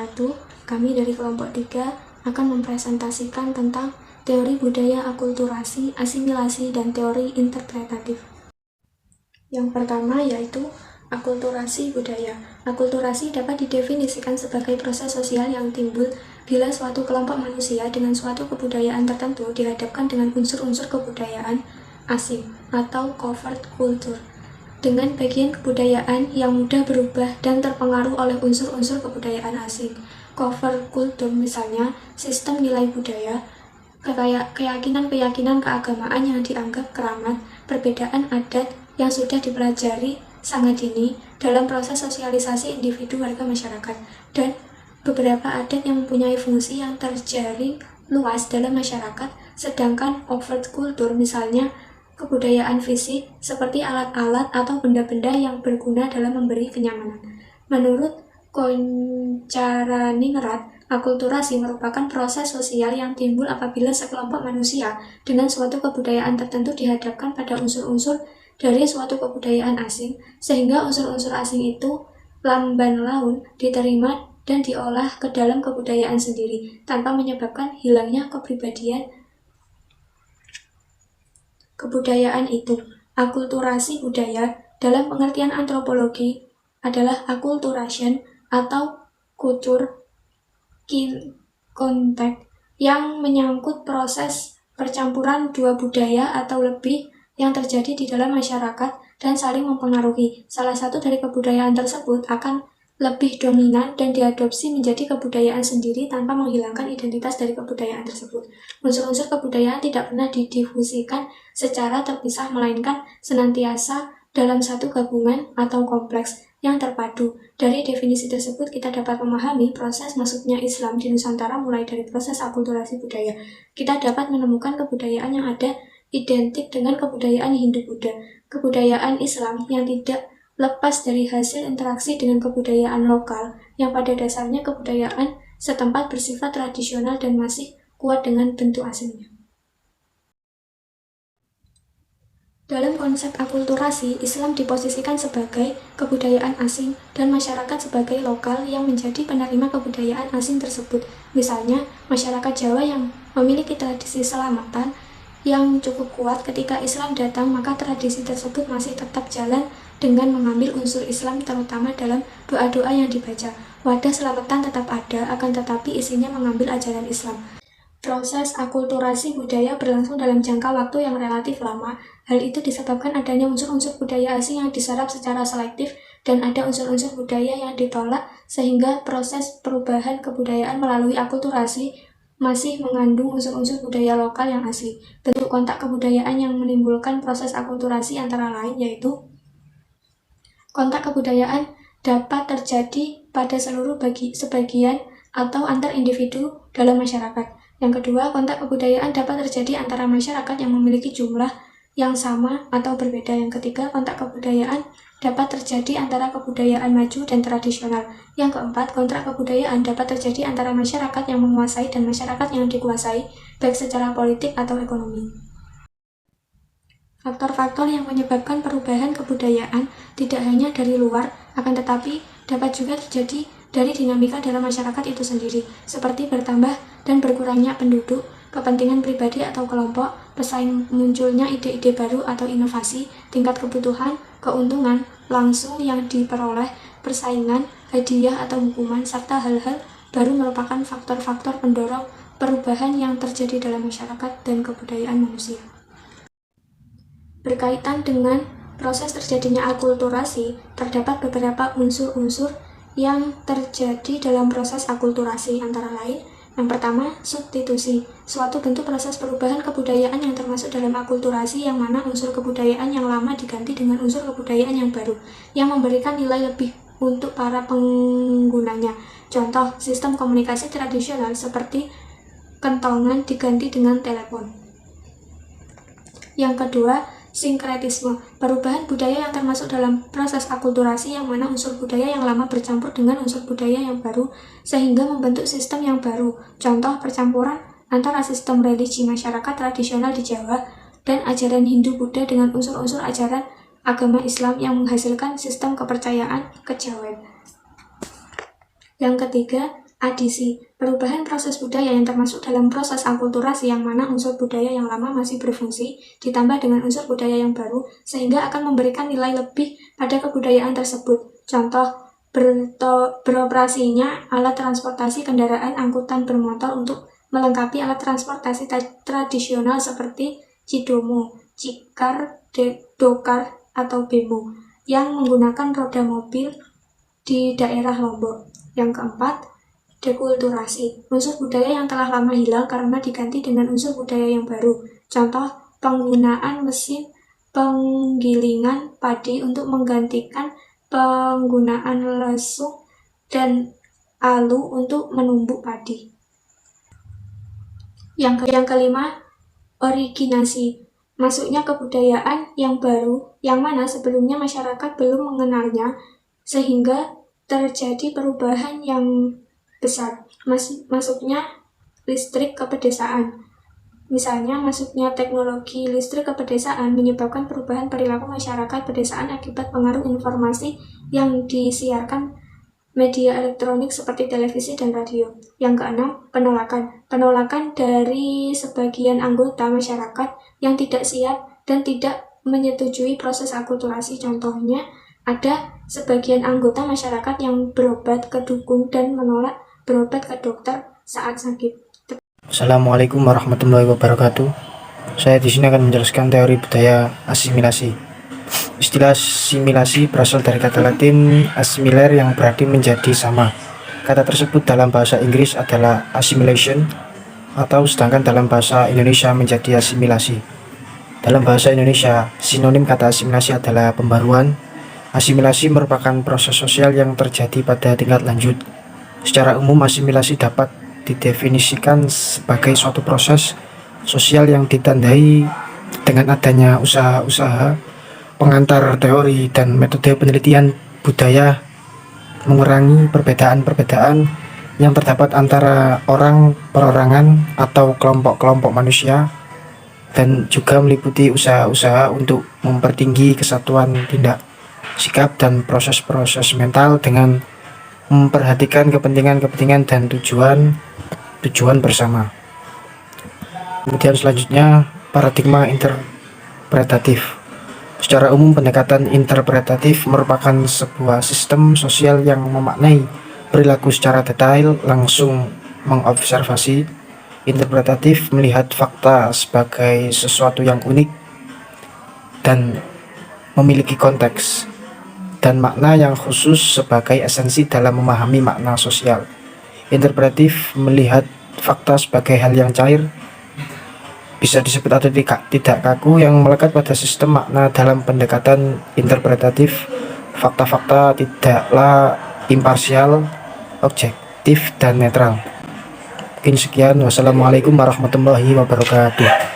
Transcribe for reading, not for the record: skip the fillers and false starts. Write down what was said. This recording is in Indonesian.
wabarakatuh. Kami dari kelompok 3 akan mempresentasikan tentang teori budaya akulturasi, asimilasi, dan teori interpretatif. Yang pertama yaitu akulturasi budaya. Akulturasi dapat didefinisikan sebagai proses sosial yang timbul bila suatu kelompok manusia dengan suatu kebudayaan tertentu dihadapkan dengan unsur-unsur kebudayaan asing atau covert culture, dengan bagian kebudayaan yang mudah berubah dan terpengaruh oleh unsur-unsur kebudayaan asing. Covert culture misalnya sistem nilai budaya, keyakinan-keyakinan keagamaan yang dianggap keramat, perbedaan adat yang sudah dipelajari sangat dini dalam proses sosialisasi individu warga masyarakat, dan beberapa adat yang mempunyai fungsi yang terjaring luas dalam masyarakat. Sedangkan overt culture misalnya kebudayaan fisik seperti alat-alat atau benda-benda yang berguna dalam memberi kenyamanan. Menurut Koncaraningrat, akulturasi merupakan proses sosial yang timbul apabila sekelompok manusia dengan suatu kebudayaan tertentu dihadapkan pada unsur-unsur dari suatu kebudayaan asing, sehingga unsur-unsur asing itu lamban laun diterima dan diolah ke dalam kebudayaan sendiri, tanpa menyebabkan hilangnya kepribadian kebudayaan itu. Akulturasi budaya dalam pengertian antropologi adalah acculturation atau culture contact yang menyangkut proses percampuran dua budaya atau lebih yang terjadi di dalam masyarakat dan saling mempengaruhi. Salah satu dari kebudayaan tersebut akan lebih dominan dan diadopsi menjadi kebudayaan sendiri tanpa menghilangkan identitas dari kebudayaan tersebut. Unsur-unsur kebudayaan tidak pernah didifusikan secara terpisah, melainkan senantiasa dalam satu gabungan atau kompleks yang terpadu. Dari definisi tersebut kita dapat memahami proses masuknya Islam di Nusantara mulai dari proses akulturasi budaya. Kita dapat menemukan kebudayaan yang ada identik dengan kebudayaan Hindu-Buddha, kebudayaan Islam yang tidak lepas dari hasil interaksi dengan kebudayaan lokal, yang pada dasarnya kebudayaan setempat bersifat tradisional dan masih kuat dengan bentuk aslinya. Dalam konsep akulturasi, Islam diposisikan sebagai kebudayaan asing dan masyarakat sebagai lokal yang menjadi penerima kebudayaan asing tersebut. Misalnya, masyarakat Jawa yang memiliki tradisi selamatan yang cukup kuat, ketika Islam datang maka tradisi tersebut masih tetap jalan dengan mengambil unsur Islam terutama dalam doa-doa yang dibaca. Wadah selamatan tetap ada, akan tetapi isinya mengambil ajaran Islam. Proses akulturasi budaya berlangsung dalam jangka waktu yang relatif lama. Hal itu disebabkan adanya unsur-unsur budaya asing yang diserap secara selektif dan ada unsur-unsur budaya yang ditolak, sehingga proses perubahan kebudayaan melalui akulturasi masih mengandung unsur-unsur budaya lokal yang asli. Bentuk kontak kebudayaan yang menimbulkan proses akulturasi antara lain yaitu kontak kebudayaan dapat terjadi pada seluruh sebagian atau antar individu dalam masyarakat. Yang kedua, kontak kebudayaan dapat terjadi antara masyarakat yang memiliki jumlah yang sama atau berbeda. Yang ketiga, kontak kebudayaan dapat terjadi antara kebudayaan maju dan tradisional. Yang keempat, kontrak kebudayaan dapat terjadi antara masyarakat yang menguasai dan masyarakat yang dikuasai, baik secara politik atau ekonomi. Faktor-faktor yang menyebabkan perubahan kebudayaan tidak hanya dari luar, akan tetapi dapat juga terjadi dari dinamika dalam masyarakat itu sendiri, seperti bertambah dan berkurangnya penduduk, kepentingan pribadi atau kelompok, pesaing munculnya ide-ide baru atau inovasi, tingkat kebutuhan, keuntungan langsung yang diperoleh, persaingan, hadiah atau hukuman, serta hal-hal baru merupakan faktor-faktor pendorong perubahan yang terjadi dalam masyarakat dan kebudayaan manusia. Berkaitan dengan proses terjadinya akulturasi, terdapat beberapa unsur-unsur yang terjadi dalam proses akulturasi, antara lain: yang pertama, substitusi, suatu bentuk proses perubahan kebudayaan yang termasuk dalam akulturasi, yang mana unsur kebudayaan yang lama diganti dengan unsur kebudayaan yang baru, yang memberikan nilai lebih untuk para penggunanya. Contoh, sistem komunikasi tradisional seperti kentongan diganti dengan telepon. Yang kedua, sinkretisme, perubahan budaya yang termasuk dalam proses akulturasi, yang mana unsur budaya yang lama bercampur dengan unsur budaya yang baru sehingga membentuk sistem yang baru. Contoh, percampuran antara sistem religi masyarakat tradisional di Jawa dan ajaran Hindu-Buddha dengan unsur-unsur ajaran agama Islam yang menghasilkan sistem kepercayaan kejawen. Yang ketiga, adisi, perubahan proses budaya yang termasuk dalam proses akulturasi yang mana unsur budaya yang lama masih berfungsi, ditambah dengan unsur budaya yang baru, sehingga akan memberikan nilai lebih pada kebudayaan tersebut. Contoh, beroperasinya alat transportasi kendaraan angkutan bermotor untuk melengkapi alat transportasi tradisional seperti Cidomo, Cikar, Dokar, atau Bemo, yang menggunakan roda mobil di daerah Lombok. Yang keempat, dekulturasi, unsur budaya yang telah lama hilang karena diganti dengan unsur budaya yang baru. Contoh, penggunaan mesin penggilingan padi untuk menggantikan penggunaan lesung dan alu untuk menumbuk padi. Yang kelima, originasi, masuknya kebudayaan yang baru yang mana sebelumnya masyarakat belum mengenalnya, sehingga terjadi perubahan yang besar. Masuknya listrik ke pedesaan. Misalnya, masuknya teknologi listrik ke pedesaan menyebabkan perubahan perilaku masyarakat pedesaan akibat pengaruh informasi yang disiarkan media elektronik seperti televisi dan radio. Yang keenam, penolakan. Penolakan dari sebagian anggota masyarakat yang tidak siap dan tidak menyetujui proses akulturasi. Contohnya, ada sebagian anggota masyarakat yang berobat ke dukun dan menolak berobat ke dokter saat sakit. Assalamualaikum warahmatullahi wabarakatuh. Saya di sini akan menjelaskan teori budaya asimilasi. Istilah asimilasi berasal dari kata Latin assimilare yang berarti menjadi sama. Kata tersebut dalam bahasa Inggris adalah assimilation, atau sedangkan dalam bahasa Indonesia menjadi asimilasi. Dalam bahasa Indonesia, sinonim kata asimilasi adalah pembaruan. Asimilasi merupakan proses sosial yang terjadi pada tingkat lanjut. Secara umum, asimilasi dapat didefinisikan sebagai suatu proses sosial yang ditandai dengan adanya usaha-usaha pengantar teori dan metode penelitian budaya, mengurangi perbedaan-perbedaan yang terdapat antara orang, perorangan, atau kelompok-kelompok manusia, dan juga meliputi usaha-usaha untuk mempertinggi kesatuan tindak, sikap, dan proses-proses mental dengan memperhatikan kepentingan-kepentingan dan tujuan bersama. Kemudian selanjutnya, paradigma interpretatif. Secara umum, pendekatan interpretatif merupakan sebuah sistem sosial yang memaknai perilaku secara detail, langsung mengobservasi. Interpretatif melihat fakta sebagai sesuatu yang unik dan memiliki konteks dan makna yang khusus sebagai esensi dalam memahami makna sosial. Interpretatif melihat fakta sebagai hal yang cair, bisa disebut atau tidak kaku, yang melekat pada sistem makna. Dalam pendekatan interpretatif, fakta-fakta tidaklah imparsial, objektif, dan netral. Mungkin sekian. Wassalamualaikum warahmatullahi wabarakatuh.